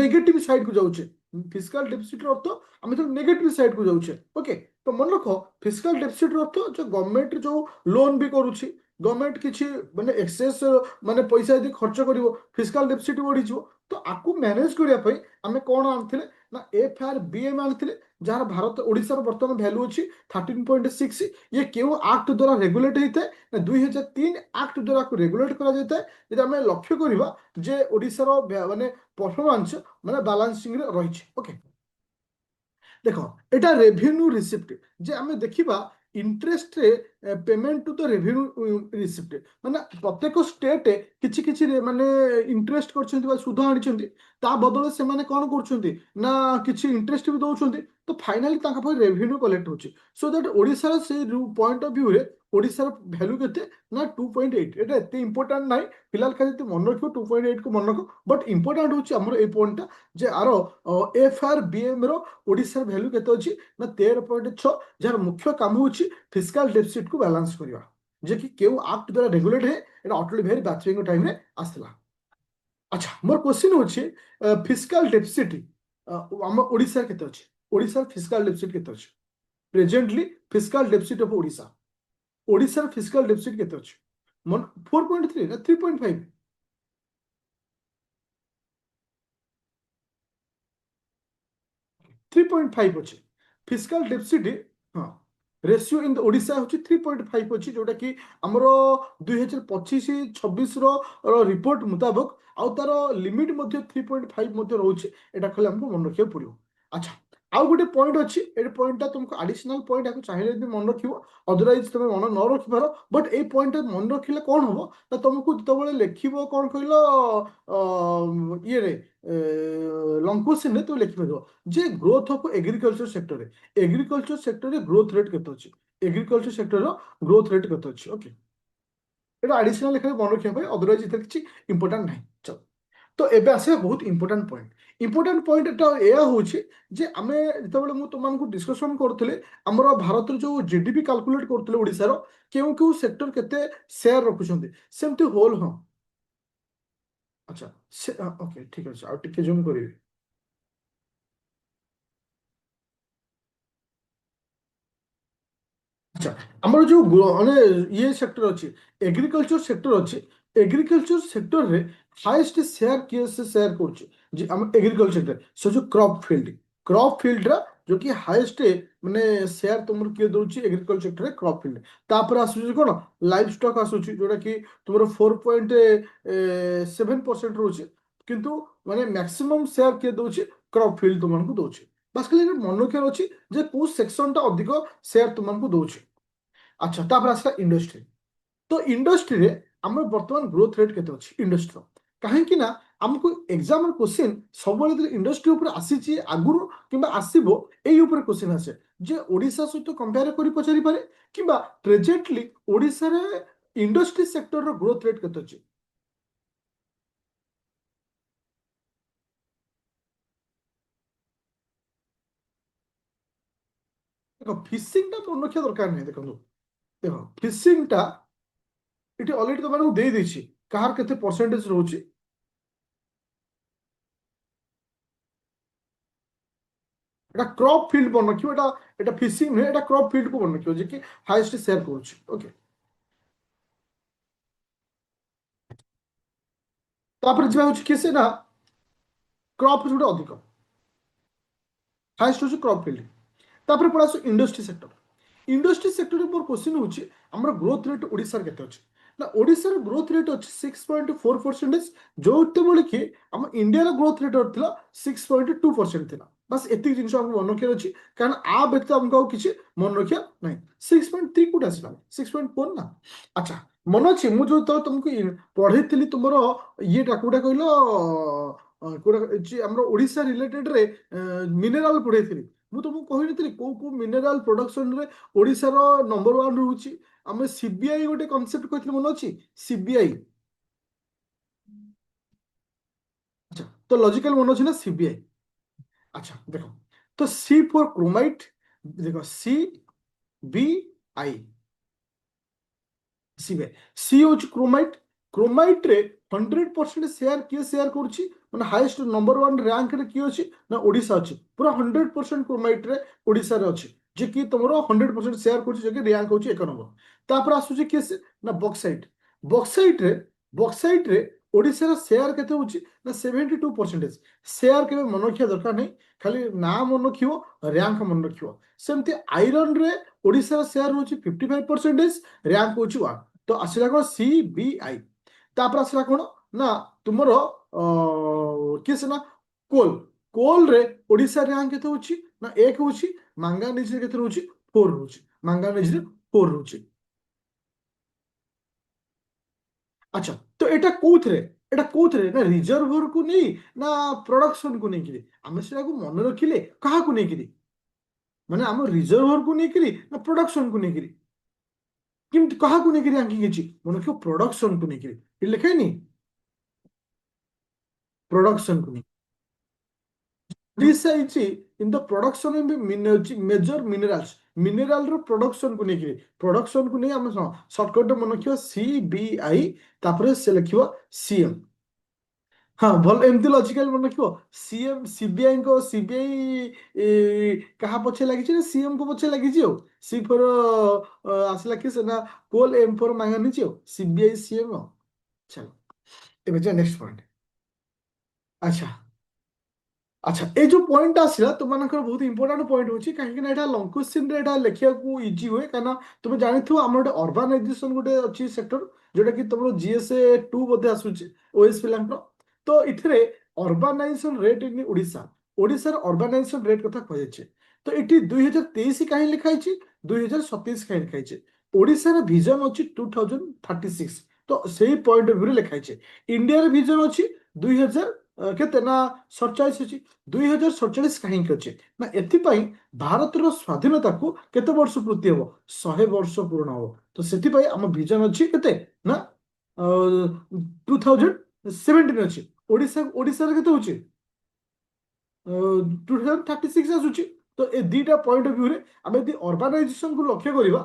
ନେଗେଟିଭ ସାଇଡ୍ କୁ ଯାଉଛେ ଫିସ୍କାଲ ଡେଫିସିଟ୍ ର ଅର୍ଥ ଆମେ ଯେତେବେଳେ ନେଗେଟିଭ ସାଇଡ୍ କୁ ଯାଉଛେ ଓକେ ତ ମନେ ରଖ ଫିସ୍କାଲ ଡେଫିସିଟ୍ ର ଅର୍ଥ ଯେ ଗଭର୍ଣ୍ଣମେଣ୍ଟ ଯୋଉ ଲୋନ୍ ବି କରୁଛି ଗଭର୍ଣ୍ଣମେଣ୍ଟ କିଛି ମାନେ ଏକ୍ସେସ୍ ମାନେ ପଇସା ଯଦି ଖର୍ଚ୍ଚ କରିବ ଫିସ୍କାଲ ଡେଫିସିଟ୍ ବଢିଯିବ। ତ ଆକୁ ମ୍ୟାନେଜ କରିବା ପାଇଁ ଆମେ କଣ ଆଣିଥିଲେ ନା FRBM ଆଣିଥିଲେ ଯାହାର ଭାରତ ଓଡ଼ିଶାର ବର୍ତ୍ତମାନ ଭ୍ୟାଲୁ ଅଛି 13.6। ଇଏ କେଉଁ ଆକ୍ଟ ଦ୍ୱାରା ରେଗୁଲେଟ୍ ହେଇଥାଏ ନା 2003 ଆକ୍ଟ ଦ୍ୱାରା ଆକୁ ରେଗୁଲେଟ୍ କରାଯାଇଥାଏ। ଯଦି ଆମେ ଲକ୍ଷ୍ୟ କରିବା ଯେ ଓଡ଼ିଶାର ମାନେ ପରଫର୍ମାନ୍ସ ମାନେ ବାଲାନ୍ସିଂରେ ରହିଛି। ଓକେ ଦେଖ এটা রেভিনিউ রিসিপ্ট যে আমি দেখিবা ইন্টারেস্টরে payment to the revenue receipt মানে প্রত্যেক স্টেট কিছু কিছু মানে ইন্টারেস্ট করছেন বা সুদ আনিছেন তা বদলে সেমানে কোন করছেন না কিছু ইন্টারেস্ট বি দউছেন তো ফাইনালি তাଙ୍କ পাখে রেভিনিউ কলেক্ট হচ্ছে সো দ্যাট ওড়িশার সেই পয়েন্ট অফ ভিউ রে ওড়িশার ভ্যালু কেতে না 2.8 এটা এতে ইম্পর্টান্ট নাই ফিলহাল খালি মনে রাখো 2.8 কু মনে রাখো বট ইম্পর্টান্ট হচ্ছে আমার এই পয়েন্টটা যে আরো FRBM ର ଓଡ଼ିଶାର ଭ୍ୟାଲୁ କେତେ ଅଛି ନା 13.6 ଯାହାର ମୁଖ୍ୟ କାମ ହେଉଛି ଫିସ୍କାଲ ଡେଫିସିଟ୍ କୁ ବାଲାନ୍ସ କରିବା ଯେ କି କେଉଁ ଆକ୍ଟ ଦ୍ୱାରା ରେଗୁଲେଟ୍ ହୁଏ ଏଟା ଅଟଳ ବିହାରୀ ବାଜପେୟୀଙ୍କ ଟାଇମରେ ଆସିଥିଲା। ଆଚ୍ଛା ମୋର କ୍ୱେଶ୍ଚିନ୍ ହେଉଛି ଫିସ୍କାଲ ଡେଫିସିଟ୍ ଆମ ଓଡ଼ିଶାର କେତେ ଅଛି ଓଡ଼ିଶାର ଫିସ୍କାଲ ଡେଫିସିଟ୍ କେତେ ଅଛି ପ୍ରେଜେଣ୍ଟଲି ଫିସ୍କାଲ ଡେଫିସିଟ୍ ଅଫ୍ ଓଡ଼ିଶାର ଫିସ୍କାଲ ଡେଫିସିଟ୍ କେତେ ଅଛି 4.3 ନା 3.5 3.5 ଅଛି ଫିସ୍କାଲ ଡେଫିସିଟ୍ ହଁ ରେସିଓ ଇନ୍ ଓଡ଼ିଶା ହେଉଛି 3.5 ଅଛି ଯୋଉଟା କି ଆମର 2025-26ର ରିପୋର୍ଟ ମୁତାବକ ଆଉ ତାର ଲିମିଟ୍ ମଧ୍ୟ 3.5 ମଧ୍ୟ ରହୁଛି ଏଟା ଖାଲି ଆମକୁ ମନେ ରଖିବାକୁ ପଡ଼ିବ। ଆଚ୍ଛା ଆଉ ଗୋଟେ ପଏଣ୍ଟ ଅଛି ଏ ପଏଣ୍ଟଟା ତୁମକୁ ଆଡିସନାଲ ପଏଣ୍ଟ ଆକୁ ଚାହିଁଲେ ଯଦି ମନେ ରଖିବ ଅଦରୱାଇଜ ତମେ ମନେ ନ ରଖିପାର ବଟ୍ ଏଇ ପଏଣ୍ଟଟା ମନେ ରଖିଲେ କଣ ହବ ନା ତମକୁ ଯେତେବେଳେ ଲେଖିବ କଣ କହିଲ ଇଏରେ ଲଙ୍ଗ କ୍ୱେଶ୍ଚିନରେ ତୁମେ ଲେଖିପାରିବ ଯେ ଗ୍ରୋଥ ଅଫ୍ ଏଗ୍ରିକଲଚର ସେକ୍ଟରରେ ଏଗ୍ରିକଲଚର ସେକ୍ଟରରେ ଗ୍ରୋଥ ରେଟ୍ କେତେ ଅଛି ଏଗ୍ରିକଲଚର ସେକ୍ଟରର ଗ୍ରୋଥ ରେଟ୍ କେତେ ଅଛି ଓକେ এটা ଆଡିସନାଲ ଲେଖାରେ ମନେ ରଖିବା ପାଇଁ ଅଦରୱାଇଜ ଏଥିରେ କିଛି ଇମ୍ପୋର୍ଟାଣ୍ଟ ନାହିଁ ଚଲ ତ ଏବେ ଆସିବା ବହୁତ ଇମ୍ପୋର୍ଟାଣ୍ଟ ପଏଣ୍ଟ ଏଟା ଏଇଆ ହେଉଛି ଯେ ଆମେ ଯେତେବେଳେ ମୁଁ ତୁମମାନଙ୍କୁ ଡିସ୍କସନ କରୁଥିଲି ଆମର ଭାରତର ଯୋଉ GDP କାଲକୁଲେଟ କରୁଥିଲେ ଓଡ଼ିଶାର କେଉଁ କେଉଁ ସେକ୍ଟର କେତେ ସେୟାର ରଖୁଛନ୍ତି ସେମିତି ହୋଲ ହଁ ଆଚ୍ଛା ସେ ଓକେ ଠିକ ଅଛି ଆଉ ଟିକେ ଜୁମ୍ କରିବି। আচ্ছা ଆମର ଯୋଉ ମାନେ ଇଏ ସେକ୍ଟର ଅଛି ଏଗ୍ରିକଲଚର ସେକ୍ଟର ଅଛି ଏଗ୍ରିକଲଚର ସେକ୍ଟରରେ ହାଇଏଷ୍ଟ ସେୟାର କିଏ ସେ ସେୟାର କରୁଛି ଯେ ଆମ ଏଗ୍ରିକଲଚର ସେକ୍ଟର ସେ ଯୋଉ କ୍ରପ ଫିଲ୍ଡ ର ଯୋଉ କି ହାଇଏଷ୍ଟ ମାନେ ସେୟାର ତୁମର କିଏ ଦଉଛି ଏଗ୍ରିକଲଚର ସେକ୍ଟରରେ କ୍ରପ୍ ଫିଲ୍ଡ। ତାପରେ ଆସୁଛି କଣ ଲାଇଭ ଷ୍ଟକ୍ ଆସୁଛି ଯୋଉଟା କି ତୁମର 4.7% ରହୁଛି, କିନ୍ତୁ ମାନେ ମ୍ୟାକ୍ସିମମ୍ ସେୟାର କିଏ ଦଉଛି କ୍ରପ୍ ଫିଲ୍ଡ ତୁମମାନଙ୍କୁ ଦଉଛି। ବାସ୍ ଖାଲି ମନେ ରଖିବାର ଅଛି ଯେ କୋଉ ସେକ୍ସନଟା ଅଧିକ ସେୟାର ତୁମମାନଙ୍କୁ ଦଉଛି। ଆଚ୍ଛା, ତାପରେ ଆସିଲା ଇଣ୍ଡଷ୍ଟ୍ରି। ତ ଇଣ୍ଡଷ୍ଟ୍ରିରେ ଆମର ବର୍ତ୍ତମାନ ଗ୍ରୋଥ ରେଟ୍ କେତେ ଅଛି ଇଣ୍ଡଷ୍ଟ୍ରିର? କାହିଁକି ନା ଆମକୁ ଏକ୍ସାମ କ୍ୱେଶ୍ଚିନ୍ ସବୁବେଳେ ଯଦି ଇଣ୍ଡଷ୍ଟ୍ରି ଉପରେ ଆସିଛି ଆଗରୁ କିମ୍ବା ଆସିବ ଏଇ ଉପରେ କ୍ୱେଶ୍ଚିନ୍ ଆସେ ଯେ ଓଡ଼ିଶା ସହିତ କମ୍ପେୟାର କରି ପଚାରିପାରେ କିମ୍ବା ପ୍ରେଜେଣ୍ଟଲି ଓଡ଼ିଶାରେ ଇଣ୍ଡଷ୍ଟ୍ରି ସେକ୍ଟରର ଗ୍ରୋଥ ରେଟ୍ କେତେ ଅଛି। ଦେଖ ଫିସିଂଟା ମନେ ରଖିବା ଦରକାର ନାହିଁ। ଦେଖନ୍ତୁ ଦେଖ ଫିସିଂଟା ଏଠି ଅଲରେଡି ତମମାନଙ୍କୁ ଦେଇଦେଇଛି କାହାର କେତେ ପରସେଣ୍ଟେଜ ରହୁଛି। এটা ক্রপ ফিল্ড মনে রাখিব, এটা এটা ফিশিং নୁହେଁ, এটা ক্রপ ফিল্ডକୁ ମନେ ରଖିବ ଯେ କି ହାଇଏଷ୍ଟ ସେୟାର କରୁଛି। ଓକେ, ତାପରେ ଯିବା ହଉଛି କିଏ ସେ ନା କ୍ରପ ଯୋଉଟା ଅଧିକ ହାଇଏଷ୍ଟ ହଉଛି କ୍ରପ ଫିଲ୍ଡ। ତାପରେ ପଳା ଆସୁ ଇଣ୍ଡଷ୍ଟ୍ରି ସେକ୍ଟର। ଇଣ୍ଡଷ୍ଟ୍ରି ସେକ୍ଟରରେ ମୋର କ୍ୱେଶ୍ଚିନ୍ ହେଉଛି ଆମର ଗ୍ରୋଥ ରେଟ୍ ଓଡ଼ିଶାରେ କେତେ ଅଛି ନା ଓଡ଼ିଶାର ଗ୍ରୋଥ ରେଟ୍ ଅଛି 6.4%, ଯୋଉତେବେଳେ କି ଆମ ଇଣ୍ଡିଆର ଗ୍ରୋଥ ରେଟ୍ ଥିଲା 6.2% ଥିଲା। ବାସ୍ ଏତିକି ଜିନିଷ ଆମକୁ ମନେ ରଖିବାର ଅଛି, କାରଣ ଆ ବ୍ୟତୀତ ଆମକୁ ଆଉ କିଛି ମନେ ରଖିବା ନାହିଁ। 6.3 କୋଉଠି ଆସିଲା 6.4 ନା। ଆଚ୍ଛା, ମନେ ଅଛି ମୁଁ ଯୋଉ ତମକୁ ପଢେଇଥିଲି ତୁମର ଇଏଟା କୋଉଟା କହିଲ କୋଉଟା ଆମର ଓଡ଼ିଶା ରିଲେଟେଡରେ ମିନେରାଲ ପଢେଇଥିଲି। ମୁଁ ତମକୁ କହିନଥିଲି କୋଉ କୋଉ ମିନେରାଲ ପ୍ରଡକ୍ସନରେ ଓଡ଼ିଶାର ନମ୍ବର ୱାନ ରହୁଛି। ଆମେ ସିବିଆଇ ଗୋଟେ କନସେପ୍ଟ କହିଥିଲେ ମନେ ଅଛି ସିବିଆଇ। ଆଚ୍ଛା, ତ ଲଜିକାଲ ମନେ ଅଛି ନା ସିବିଆଇ। ଆଚ୍ଛା ଦେଖ, ତ ସି ଫର କ୍ରୋମାଇଟ, ଦେଖ C B I CBI. C ହଉଛି କ୍ରୋମାଇଟ। କ୍ରୋମାଇଟରେ 100% ସେୟାର କିଏ ସେୟାର କରୁଛି ମାନେ ହାଇଏଷ୍ଟ ନମ୍ବର ୱାନ ରାଙ୍କରେ କିଏ ଅଛି ନା ଓଡ଼ିଶା ଅଛି। ପୁରା 100% କ୍ରୋମାଇଟରେ ଓଡ଼ିଶାରେ ଅଛି, ଯେ କି ତମର 100% ସେୟାର କରୁଛି, ଯେ କି ରାଙ୍କ ହଉଛି 1 ନମ୍ବର। ତାପରେ ଆସୁଛି କିଏ ସେ ନା ବକ୍ସାଇଟ। ବକ୍ସାଇଟରେ ବକ୍ସାଇଟରେ ଓଡ଼ିଶାର ସେୟାର କେତେ ହଉଛି ନା 72%। ସେୟାର କେବେ ମନେ ରଖିବା ଦରକାର ନାହିଁ, ଖାଲି ନାଁ ମନେ ରଖିବ, ରାଙ୍କ ମନେ ରଖିବ। ସେମିତି ଆଇରନରେ ଓଡ଼ିଶାର ସେୟାର ହଉଛି 55%, ରାଙ୍କ ହଉଛି 1। ତ ଆସିଲା କଣ ସି ବି ଆଇ। ତାପରେ ଆସିଲା କଣ ନା ତୁମର କିଏ ସିନା କୋଲ। କୋଲରେ ଓଡ଼ିଶା ରାଙ୍କ କେତେ ହଉଛି ନା 1 ହଉଛି। ମାଙ୍ଗାନିଜରେ କେତେ ରହୁଛି 4 ରହୁଛି। ମାଙ୍ଗାନିଜରେ 4 ରହୁଛି। ଆଚ୍ଛା, ତ ଏଟା କୋଉଥିରେ ନା ରିଜର୍ଭରକୁ ନେଇ ନା ପ୍ରଡକ୍ସନକୁ ନେଇକିରି ଆମେ ସେଟାକୁ ମନେ ରଖିଲେ କାହାକୁ ନେଇକିରି ମାନେ ଆମ ରିଜର୍ଭରକୁ ନେଇକିରି ନା ପ୍ରଡକ୍ସନକୁ ନେଇକିରି କେମିତି କାହାକୁ ନେଇକିରି ଆଙ୍କି କିଛି ମନେ ରଖିବ ପ୍ରଡକ୍ସନକୁ ନେଇକିରି ଏଠି ଲେଖାଇନି ପ୍ରଡକ୍ସନକୁ ନେଇ ହେଇଛି in the production major minerals. ମିନେରାଲର ପ୍ରଡକ୍ସନକୁ ନେଇକିରି ପ୍ରଡକ୍ସନକୁ ନେଇ ଆମେ ସର୍ଟକଟରେ ମନେ ରଖିବା ସି ବି ଆଇ, ତାପରେ ସେ ଲେଖିବ ସିଏମ୍। ହଁ ଭଲ, ଏମିତି ଲଜିକାଲ ମନେ ରଖିବ। ସିଏମ୍ ସିବିଆଇ କାହା ପଛେ ଲାଗିଛି ନା ସିଏମ୍ କୁ ପଛେ ଲାଗିଛି ଆଉ। ସି ଫର ଆସିଲା କି ସେ ନା କୋଲ, ଏମ୍ ଫର ମାଙ୍ଗାନିଜ ଆଉ ସିବିଆଇ ସିଏମ୍ ଆଉ। ଚାଲ ଏବେ ଯା ନେକ୍ସଟ ପଏଣ୍ଟ। ଆଚ୍ଛା ଆଚ୍ଛା, এই ଯୋଉ ପଏଣ୍ଟଟା ଆସିଲା ତୁମମାନଙ୍କର ବହୁତ ଇମ୍ପୋର୍ଟାଣ୍ଟ ପଏଣ୍ଟ ହଉଛି, କାହିଁକି ନା ଏଇଟା ଲଙ୍ଗ କ୍ୱେଶ୍ଚିନରେ ଏଇଟା ଲେଖିବାକୁ ଇଜି ହୁଏ। କାରଣ ତୁମେ ଜାଣିଥିବ ଆମର ଗୋଟେ ଅର୍ବାନାଇଜେସନ ଗୋଟେ ଅଛି ସେକ୍ଟର, ଯୋଉଟା କି ତମର ଜିଏସଏ 2 ବୋଧେ ଆସୁଛି ଓଏସ୍ ପିଲାଙ୍କର। ତ ଏଥିରେ ଅର୍ବାନାଇଜେସନ ରେଟ୍ ଇନ୍ ଓଡ଼ିଶା, ଓଡ଼ିଶାର ଅର୍ବାନାଇଜେସନ ରେଟ୍ କଥା କୁହାଯାଇଛି। ତ ଏଠି 2023 କାହିଁ ଲେଖା ହେଇଛି 2027 କାହିଁ ଲେଖା ହେଇଛି? ଓଡ଼ିଶାର ଭିଜନ ଅଛି 2036, ତ ସେଇ ପଏଣ୍ଟ ଅଫ ଭ୍ୟୁରେ ଲେଖା ହେଇଛି। ଇଣ୍ଡିଆର ଭିଜନ ଅଛି 2000 କେତେ ନା 47 ଅଛି। 2047 କାହିଁକି ଅଛି ନା ଏଥିପାଇଁ ଭାରତର ସ୍ୱାଧୀନତାକୁ କେତେ ବର୍ଷ ପୂର୍ତ୍ତି ହବ 100 ବର୍ଷ ପୂରଣ ହବ। ତ ସେଥିପାଇଁ ଆମ ଭିଜନ ଅଛି କେତେ ନା 2017 ଅଛି। ଓଡ଼ିଶାରେ କେତେ ହଉଛି 2036 ଆସୁଛି। ତ ଏ ଦିଟା ପଏଣ୍ଟ ଅଫ ଭ୍ୟୁରେ ଆମେ ଯଦି ଅର୍ବାନାଇଜେସନକୁ ଲକ୍ଷ୍ୟ କରିବା,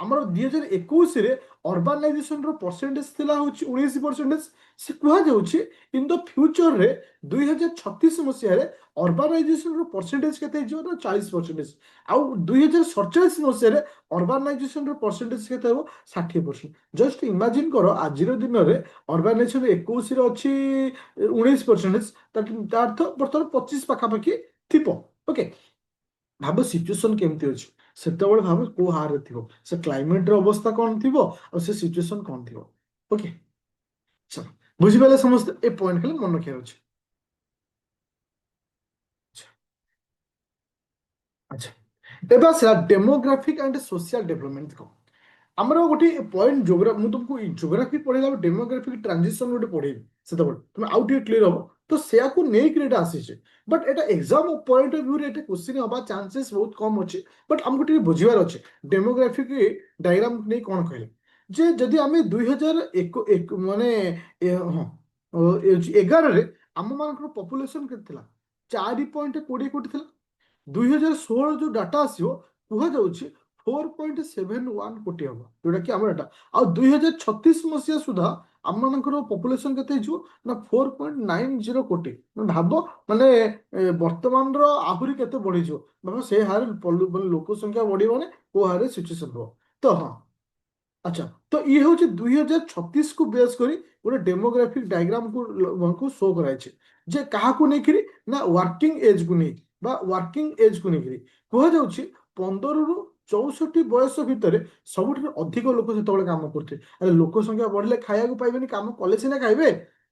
ଆମର 2021ରେ ଅର୍ବାନାଇଜେସନର ପରସେଣ୍ଟେଜ ଥିଲା ହଉଛି 19%। ସେ କୁହାଯାଉଛି ଇନ୍ ଦ ଫ୍ୟୁଚରରେ 2036 ଅର୍ବାନାଇଜେସନର ପରସେଣ୍ଟେଜ କେତେ ହେଇଯିବ ନା 40%। ଆଉ 2047 ଅର୍ବାନାଇଜେସନର ପରସେଣ୍ଟେଜ କେତେ ହେବ 60%। ଜଷ୍ଟ ଇମାଜିନ୍ କର ଆଜିର ଦିନରେ ଅର୍ବାନାଇଜେସନ 21ରେ ଅଛି 19%, ତା ଅର୍ଥ ବର୍ତ୍ତମାନ 25 ପାଖାପାଖି ଥିବ। ଓକେ, ଭାବ ସିଚୁଏସନ କେମିତି ଅଛି, ସେତେବେଳେ ଭାବ କୋଉ ହାରରେ ଥିବ, ସେ କ୍ଲାଇମେଟର ଅବସ୍ଥା କଣ ଥିବ ଆଉ ସେ ସିଚୁଏସନ କଣ ଥିବ। ଓକେ, ଚଲ ବୁଝିପାରିଲେ ସମସ୍ତେ, ଏ ପଏଣ୍ଟ ଖାଲି ମନେ ରଖିବାର ଅଛି। ଆଚ୍ଛା, ଏବେ ଆସିଲା ଡେମୋଗ୍ରାଫିକ ଆଣ୍ଡ ସୋସିଆଲ ଡେଭଲପମେଣ୍ଟ କଣ। ଆମର ଗୋଟେ ପଏଣ୍ଟ ଯୋଗ୍ରାଫି, ମୁଁ ତୁମକୁ ଯୋଗ୍ରାଫି ପଢେଇଲା ଡେମୋଗ୍ରାଫିକ ଟ୍ରାନଜିସନ ଗୋଟେ ପଢେଇବି, ସେତେବେଳେ ତୁମେ ଆଉ ଟିକେ କ୍ଲିୟର ହବ। ତ ସେୟାକୁ ନେଇକି ଏଇଟା ଆସିଛି, ବଟ୍ ଏଟା ଏକ୍ସାମ ପଏଣ୍ଟ ଅଫ ଭ୍ୟୁରେ ଏଟା କ୍ୱେଶ୍ଚିନ୍ ହବା ଚାନ୍ସେସ୍ ବହୁତ କମ ଅଛି। ବଟ୍ ଆମକୁ ଟିକେ ବୁଝିବାର ଅଛି ଡେମୋଗ୍ରାଫିକ ଡାଇଗ୍ରାମ ନେଇ କଣ କହିଲେ। ଯେ ଯଦି ଆମେ 2001 ମାନେ ହଁ 11ରେ ଆମ ମାନଙ୍କର ପପୁଲେସନ କେତେ ଥିଲା, 4.20 କୋଟି ଥିଲା। 2016 ଯୋଉ ଡାଟା ଆସିବ କୁହାଯାଉଛି 4.71 କୋଟି ହବ, ଯୋଉଟା କି ଆମର ଡାଟା। ଆଉ 2036 ସୁଦ୍ଧା ଆମମାନଙ୍କର ପପୁଲେସନ କେତେ ହେଇଯିବ ନା 4.90 କୋଟି। ଭାବ ମାନେ ବର୍ତ୍ତମାନର ଆହୁରି କେତେ ବଢିଯିବ, ଭାବ ସେ ହାରରେ ଲୋକ ସଂଖ୍ୟା ବଢିବ ମାନେ କୋଉ ହାରରେ ସିଚୁଏସନ ହବ। ତ ହଁ, ଆଚ୍ଛା, ତ ଇଏ ହଉଛି 2036କୁ ବେସ୍ କରି ଗୋଟେ ଡେମୋଗ୍ରାଫିକ ଡାଇଗ୍ରାମକୁ ଶୋ କରାଯାଇଛି। ଯେ କାହାକୁ ନେଇକିରି ନା ୱାର୍କିଂ ଏଜକୁ ନେଇକି ବା ୱାର୍କିଂ ଏଜକୁ ନେଇକିରି କୁହାଯାଉଛି 15ରୁ 64 ବୟସ ଭିତରେ ସବୁଠାରୁ ଅଧିକ ଲୋକ ସେତେବେଳେ କାମ କରୁଥିଲେ। ଆରେ ଲୋକ ସଂଖ୍ୟା ବଢିଲେ ଖାଇବାକୁ ପାଇବେନି, କାମ କଲେ ସିନା ଖାଇବେ।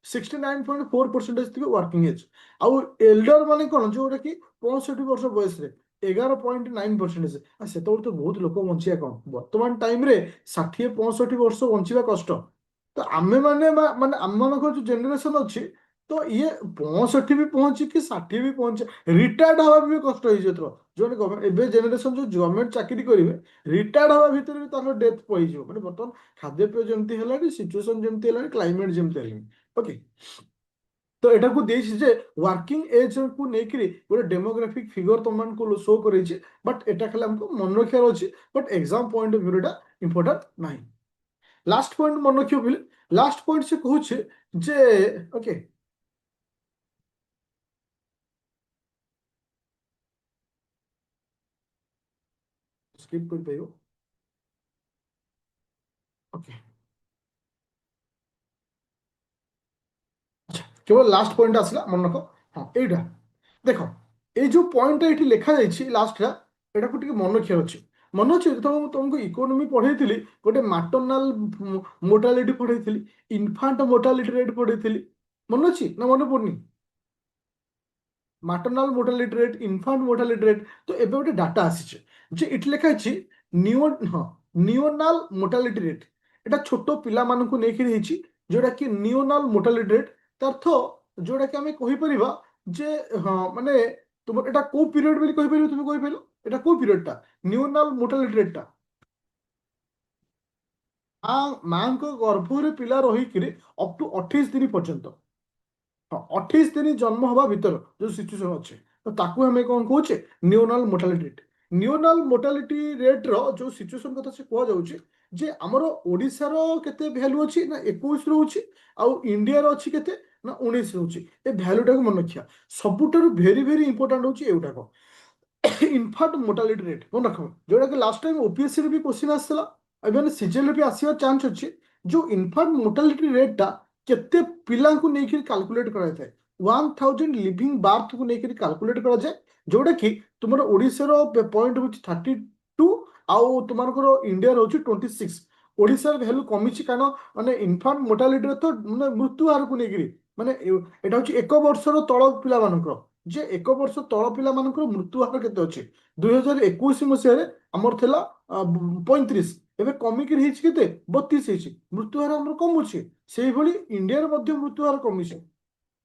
69.4% ଥିବେ ୱାର୍କିଂ ଏଜ୍। ଆଉ ଏଲ୍ଡର ମାନେ କଣ, ଯୋଉଟା କି 65 ବର୍ଷ ବୟସରେ 11.9%। ସେତେବେଳେ ତ ବହୁତ ଲୋକ ବଞ୍ଚିବା କମ, ବର୍ତ୍ତମାନ ଟାଇମରେ 60-65 ବର୍ଷ ବଞ୍ଚିବା କଷ୍ଟ। ତ ଆମେ ମାନେ ଆମମାନଙ୍କର ଯୋଉ ଜେନେରେସନ ଅଛି, ତ ଇଏ 65 ବି ପହଞ୍ଚିକି 60 ବି ପହଞ୍ଚି ରିଟାୟାର୍ଡ ହବା ବି କଷ୍ଟ ହେଇଯିବ। ଏଥର ଯୋଉମାନେ ଗଭର୍ଣ୍ଣମେଣ୍ଟ ଏବେ ଜେନେରେସନ ଯୋଉ ଗଭର୍ଣ୍ଣମେଣ୍ଟ ଚାକିରି କରିବେ, ରିଟାୟାର୍ଡ ହବା ଭିତରେ ବି ତାଙ୍କର ଡେଥ୍ ପଳେଇଯିବ। ମାନେ ବର୍ତ୍ତମାନ ଖାଦ୍ୟପେୟ ଯେମିତି ହେଲାଣି, ସିଚୁଏସନ ଯେମିତି ହେଲାଣି, କ୍ଲାଇମେଟ ଯେମିତି ହେଲାଣି। ଓକେ, ତ ଏଟାକୁ ଦେଇଛି ଯେ ୱାର୍କିଂ ଏଜକୁ ନେଇକିରି ଗୋଟେ ଡେମୋଗ୍ରାଫିକ ଫିଗର ତମମାନଙ୍କୁ ଶୋ କରେଇଛି। ବଟ୍ ଏଟା ଖାଲି ଆମକୁ ମନେ ରଖିବାର ଅଛି, but exam point of view ଏଟା ଇମ୍ପୋର୍ଟାଣ୍ଟ ନାହିଁ। ଲାଷ୍ଟ ପଏଣ୍ଟ ମନେ ରଖିବ ବୋଲି, ଲାଷ୍ଟ ପଏଣ୍ଟ ସେ କହୁଛି ଯେ ଓକେ ସ୍କିପ୍ କରିପାରିବ। ଓକେ, ଆଚ୍ଛା, କେବଳ ଲାଷ୍ଟ ପଏଣ୍ଟ ଆସିଲା ମନେ ରଖ। ହଁ ଏଇଟା ଦେଖ, ଏଇ ଯୋଉ ପଏଣ୍ଟଟା ଏଠି ଲେଖାଯାଇଛି ଲାଷ୍ଟଟା, ଏଟାକୁ ଟିକେ ମନେ ରଖିବାର ଅଛି। ମନେ ଅଛି ଯେତେବେଳେ ମୁଁ ତମକୁ ଇକୋନୋମି ପଢେଇଥିଲି, ଗୋଟେ ମାଟର୍ନାଲ ମୋର୍ଟାଲିଟି ପଢେଇଥିଲି, ଇନଫାଣ୍ଟ ମୋର୍ଟାଲିଟି ରେଟ୍ ପଢେଇଥିଲି, ମନେ ଅଛି ନା ମନେ ପଡୁନି? Maternal mortality rate, infant mortality rate. ତ ଏବେ ଗୋଟେ ଡାଟା ଆସିଛି ଯେ ଏଠି ଲେଖା ଅଛି ହଁ ନିଓନାଲ ମୋର୍ଟାଲିଟି ରେଟ୍। ଏଟା ଛୋଟ ପିଲାମାନଙ୍କୁ ନେଇକି ହେଇଛି, ଯୋଉଟା କି ନିଓନାଲ ମୋର୍ଟାଲିଟି ରେଟ୍। ତା ଅର୍ଥ ଯୋଉଟା କି ଆମେ କହିପାରିବା ଯେ ହଁ ମାନେ ତୁମର ଏଟା କୋଉ ପିରିୟଡ ବୋଲି କହିପାରିବ, ତୁମେ କହିପାରିବ ଏଟା କୋଉ ପିରିୟଡଟା ନିଓନାଲ ମୋର୍ଟାଲିଟି ରେଟ୍ଟା। ମାଙ୍କ ଗର୍ଭରେ ପିଲା ରହିକିରି ଅପ୍ ଟୁ 28 ଦିନ ପର୍ଯ୍ୟନ୍ତ, ହଁ 28 ଦିନ ଜନ୍ମ ହବା ଭିତର ଯୋଉ ସିଚୁଏସନ ଅଛି, ତ ତାକୁ ଆମେ କଣ କହୁଛେ ନିଓନାଲ ମୋର୍ଟାଲିଟି ରେଟ୍। ନିଓନାଲ ମୋର୍ଟାଲିଟି ରେଟ୍ ର ଯୋଉ ସିଚୁଏସନ କଥା ସେ କୁହାଯାଉଛି ଯେ ଆମର ଓଡିଶାର କେତେ ଭ୍ୟାଲୁ ଅଛି ନା 21 ରହୁଛି, ଆଉ ଇଣ୍ଡିଆର ଅଛି କେତେ ନା 19 ରହୁଛି। ଏ ଭ୍ୟାଲୁଟାକୁ ମନେ ରଖିବା। ସବୁଠାରୁ ଭେରି ଭେରି ଇମ୍ପୋର୍ଟାଣ୍ଟ ହଉଛି ଏଗୁଡାକ ଇନଫାଣ୍ଟ ମୋର୍ଟାଲିଟି ରେଟ୍ ମନେ ରଖ, ଯୋଉଟା କି ଲାଷ୍ଟ ଟାଇମ ଓପିଏସସି ରେ ବି କ୍ୱେଶ୍ଚିନ୍ ଆସିଥିଲା, ଏବେ ସିଜିଏଲ ବି ଆସିବାର ଚାନ୍ସ ଅଛି। ଯୋଉ ଇନଫାଣ୍ଟ ମୋର୍ଟାଲିଟି ରେଟ୍ଟା କେତେ ପିଲାଙ୍କୁ ନେଇକି କାଲକୁଲେଟ କରାଯାଇଥାଏ, 1000 ଲିଭିଂ ବାର୍ଥକୁ ନେଇକି କାଲକୁଲେଟ କରାଯାଏ। ଯୋଉଟା କି ତୁମର ଓଡିଶାର ପଏଣ୍ଟ ହଉଛି 32, ଆଉ ତୁମର ଇଣ୍ଡିଆର ହଉଛି 26। ଓଡିଶାର ଭ୍ୟାଲୁ କମିଛି କାରଣ ମାନେ ଇନଫାଣ୍ଟ ମୋର୍ଟାଲିଟିରେ ତ ମାନେ ମୃତ୍ୟୁ ହାରକୁ ନେଇକିରି, ମାନେ ଏଟା ହଉଛି 1 ବର୍ଷର ତଳ ପିଲାମାନଙ୍କର, ଯେ 1 ବର୍ଷ ତଳ ପିଲାମାନଙ୍କର ମୃତ୍ୟୁ ହାର କେତେ ଅଛି। 2021 ଆମର ଥିଲା 35, ଏବେ କମିକିରି ହେଇଛି କେତେ 32 ହେଇଛି। ମୃତ୍ୟୁ ହାର ଆମର କମୁଛି, ସେଇଭଳି ଇଣ୍ଡିଆରେ ମଧ୍ୟ ମୃତ୍ୟୁ ହାର କମିଛି।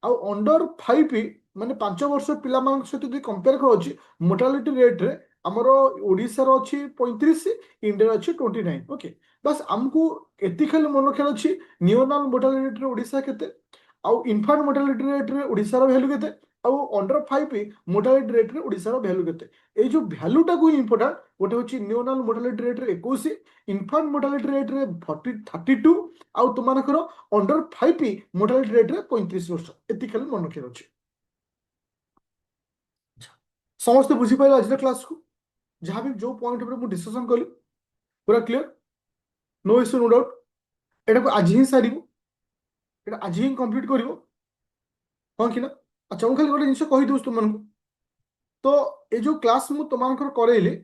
ଆଉ ଅଣ୍ଡର 5 ମାନେ 5 ବର୍ଷ ପିଲାମାନଙ୍କ ସହିତ ଯଦି କମ୍ପେୟାର କରାଉଛି ମୋର୍ଟାଲିଟି ରେଟ୍ରେ, ଆମର ଓଡିଶାର ଅଛି 35, ଇଣ୍ଡିଆର ଅଛି 29। ଓକେ, ବାସ୍ ଆମକୁ ଏତିକି ଖାଲି ମନେ ରଖିବାର ଅଛି ନିଓନାଲ ମୋର୍ଟାଲିଟି ରେଟ୍ରେ ଓଡିଶା କେତେ, ଆଉ ଇନଫାଣ୍ଟ ମୋର୍ଟାଲିଟି ରେଟ୍ରେ ଓଡିଶାର ଭ୍ୟାଲୁ କେତେ, ଆଉ ଅଣ୍ଡର 5 ମୋର୍ଟାଲିଟି ରେଟ୍ରେ ଓଡିଶାର ଭ୍ୟାଲୁ କେତେ। ଏଇ ଯୋଉ ଭ୍ୟାଲୁଟାକୁ ଇମ୍ପୋର୍ଟାଣ୍ଟ, ଗୋଟେ ହଉଛି ନିଓନାଲ ମୋର୍ଟାଲିଟି ରେଟ୍ରେ 21, ଇନଫାଣ୍ଟ ମୋର୍ଟାଲିଟି ରେଟ୍ରେ 32, ଆଉ ତୁମମାନଙ୍କର ଅଣ୍ଡର 5 ମୋର୍ଟାଲିଟି ରେଟ୍ରେ 35 ବର୍ଷ। ଏତିକି ଖାଲି ମନେ ରଖିବାର ଅଛି। ସମସ୍ତେ ବୁଝିପାରିଲେ ଆଜିର କ୍ଲାସକୁ, ଯାହାବି ଯୋଉ ପଏଣ୍ଟ ଉପରେ ମୁଁ ଡିସ୍କସନ କଲି ପୁରା clear, no issue no doubt. ଏଟାକୁ ଆଜି ହିଁ ସାରିବୁ, ଏଟା ଆଜି ହିଁ କମ୍ପ୍ଲିଟ୍ କରିବ, ହଁ କି ନା? ଆଚ୍ଛା, ମୁଁ ଖାଲି ଗୋଟେ ଜିନିଷ କହିଦଉଛି ତୁମମାନଙ୍କୁ। ତ ये जो क्लास मु तुमको करैली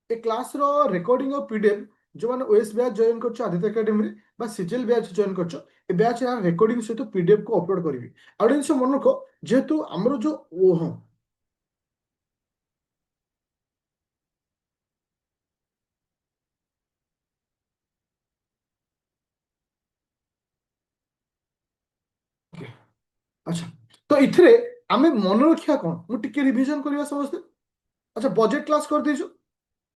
ए क्लास रो रिकॉर्डिंग और पीडीएफ जो माने ओएस बैच जॉइन करछ आदित्य एकेडमी रे बा सिजिल बैच जॉइन करछ ए बैच यार रिकॉर्डिंग सहित पीडीएफ को अपलोड करबी आ जिनस मन रख जेहेतु हमरो जो ओ हां अच्छा तो इथरे आमे मन रखिया कोन मु टिके रिवीजन करबा समझते अच्छा बजेट क्लास कर देजो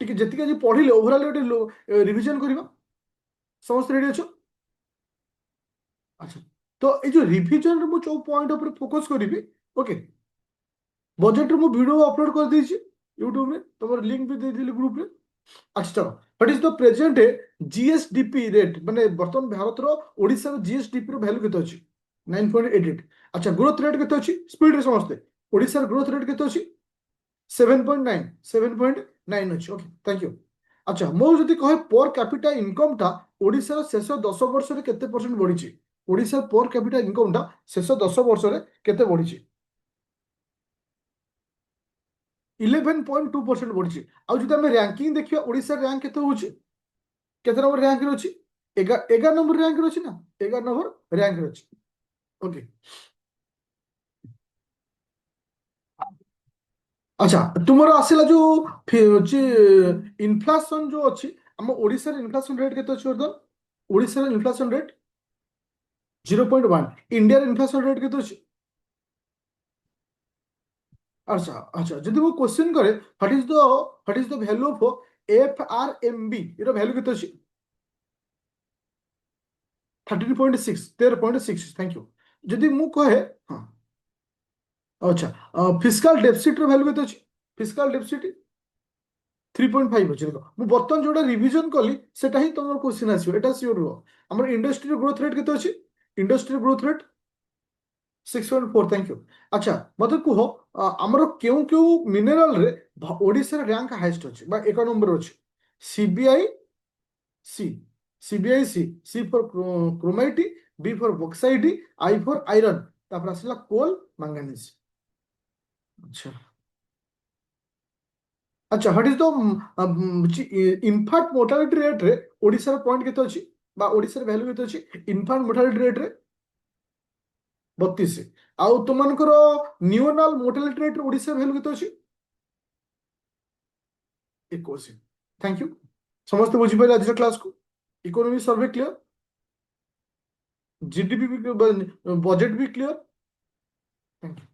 टिके जति के पढ़िले ओवरऑल गोटे रिवीजन करबा समस्त रेडी अछो अच्छा तो ये जो रिवीजन रे मु जो पॉइंट ऊपर फोकस करिवि ओके बजेट रे मु वीडियो अपलोड कर देछि यूट्यूब में तमर लिंक भी दे दिली ग्रुप रे अच्छा चलो what is the present GSDP rate माने वर्तमान भारत रो ओडिसा रो जीएसडीपी रो वैल्यू केते अछि 9.88 अच्छा ग्रोथ रेट केते अछि स्पीड रे समझते ओडिसा रो ग्रोथ रेट केते अछि 7.9 7.9 अछि ओके थैंक यू अच्छा मो जदि कहे पर कैपिटा इनकम टा ओडिसा रो शेष 10 वर्ष रे केते परसेंट बढ़ी छि ओडिसा पर कैपिटा इनकम टा शेष 10 वर्ष रे केते बढ़ी छि 11.2% बढ़ी आउ जदि आमे रैंकिंग देखियो ओडिसा रैंक केते होछि केते नंबर रैंक रे अछि 11 नंबर रैंक रे अछि ना 11 नंबर रैंक रे अछि ओके अच्छा तुमर आसिला जो होछि इन्फ्लेशन जो अछि हम ओडिसा रे इन्फ्लेशन रेट केते अछि वर्तमान ओडिसा रे इन्फ्लेशन रेट 0.1 इंडिया रे इन्फ्लेशन रेट केते अछि अच्छा अच्छा जदि वो क्वेश्चन करे what is the value of FRMB इरो वैल्यू केते अछि 13.6 13.6 थैंक यू जदि मु कहे हाँ अच्छा फिस्काल डेफिसिट रो वैल्यू केते अछि फिस्काल डेफिसिट 3.5 ଅଛି ଦେଖ ମୁଁ ବର୍ତ୍ତମାନ ଯୋଉଟା ରିଭିଜନ କଲି ସେଟା ହିଁ ତମର କ୍ୱେଶ୍ଚିନ୍ ଆସିବ ଏଟା ସିଓର ରୁହ ଆମର ଇଣ୍ଡଷ୍ଟ୍ରିର ଗ୍ରୋଥ ରେଟ୍ କେତେ ଅଛି industry growth rate 6.4 thank you अच्छा मते कुह ଆମର କେଉଁ କେଉଁ ମିନେରାଲ ରେ ଓଡିଶାର ର୍ୟାଙ୍କ ହାଇଏଷ୍ଟ ଅଛି ବା ଏକ ନମ୍ବର ଅଛି CBI C CBI C for chromite B for bauxite I for iron तापर आसला कोल मैंगानीज अच्छा अच्छा what is the in fact mortality rate रे ओडिसा रो पॉइंट केते अछि बा ओडिसा रो वैल्यू केते अछि इनफैक्ट मोर्टालिटी रेट रे 32 आउ तुमनकर न्यूनाल मोर्टालिटी रेट रे ओडिसा रो वैल्यू केते अछि 21 थैंक यू समस्त बुझि पाइले आज क्लास को इकोनॉमी सर्वे क्लियर जीडीपी भी बजट भी क्लियर थैंक यू